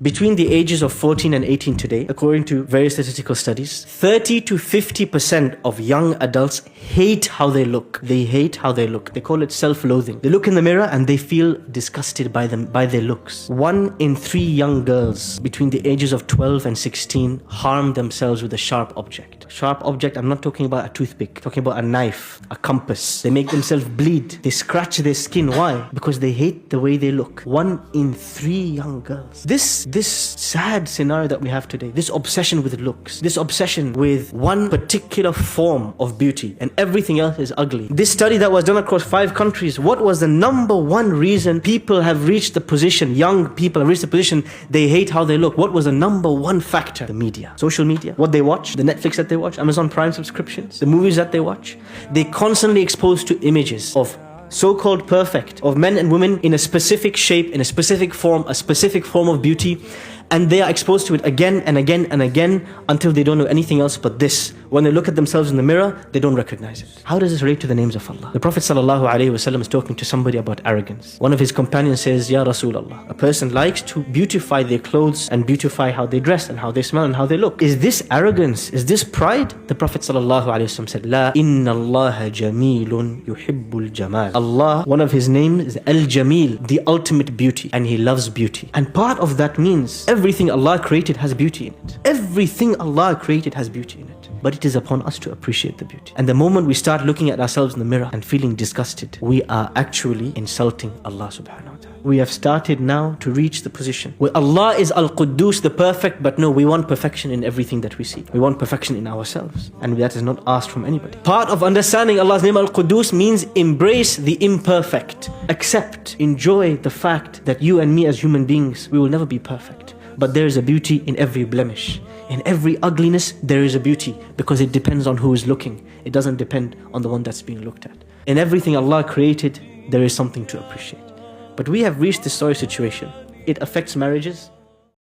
Between the ages of 14 and 18 today, according to various statistical studies, 30 to 50% of young adults hate how they look. They hate how they look. They call it self-loathing. They look in the mirror and they feel disgusted by their looks. 1 in 3 young girls between the ages of 12 and 16 harm themselves with a sharp object. Sharp object, I'm not talking about a toothpick, I'm talking about a knife, a compass. They make themselves bleed. They scratch their skin. Why? Because they hate the way they look. 1 in 3 young girls. This sad scenario that we have today, this obsession with looks, this obsession with one particular form of beauty and everything else is ugly. This study that was done across 5 countries, what was the number one reason people have reached the position, young people have reached the position they hate how they look? What was the number one factor? The media, social media, what they watch, the Netflix that they watch, Amazon Prime subscriptions, the movies that they watch. They constantly exposed to images of so-called perfect, of men and women in a specific shape, in a specific form, a specific form of beauty, and they are exposed to it again and again and again until they don't know anything else but this. When they look at themselves in the mirror, they don't recognize it. How does this relate to the names of Allah? The Prophet ﷺ is talking to somebody about arrogance. One of his companions says, Ya Rasulullah, a person likes to beautify their clothes and beautify how they dress and how they smell and how they look. Is this arrogance? Is this pride? The Prophet ﷺ said, La inna Allah jamilun yuhibbul jamal. Allah, one of his names is Al-Jamil, the ultimate beauty, and he loves beauty. And part of that means everything Allah created has beauty in it. Everything Allah created has beauty in it. But it is upon us to appreciate the beauty. And the moment we start looking at ourselves in the mirror and feeling disgusted, we are actually insulting Allah subhanahu wa ta'ala. We have started now to reach the position where Allah is Al-Quddus, the perfect, but no, we want perfection in everything that we see. We want perfection in ourselves. And that is not asked from anybody. Part of understanding Allah's name Al-Quddus means embrace the imperfect. Accept, enjoy the fact that you and me as human beings, we will never be perfect. But there is a beauty in every blemish. In every ugliness, there is a beauty because it depends on who is looking. It doesn't depend on the one that's being looked at. In everything Allah created, there is something to appreciate. But we have reached this sorry situation. It affects marriages,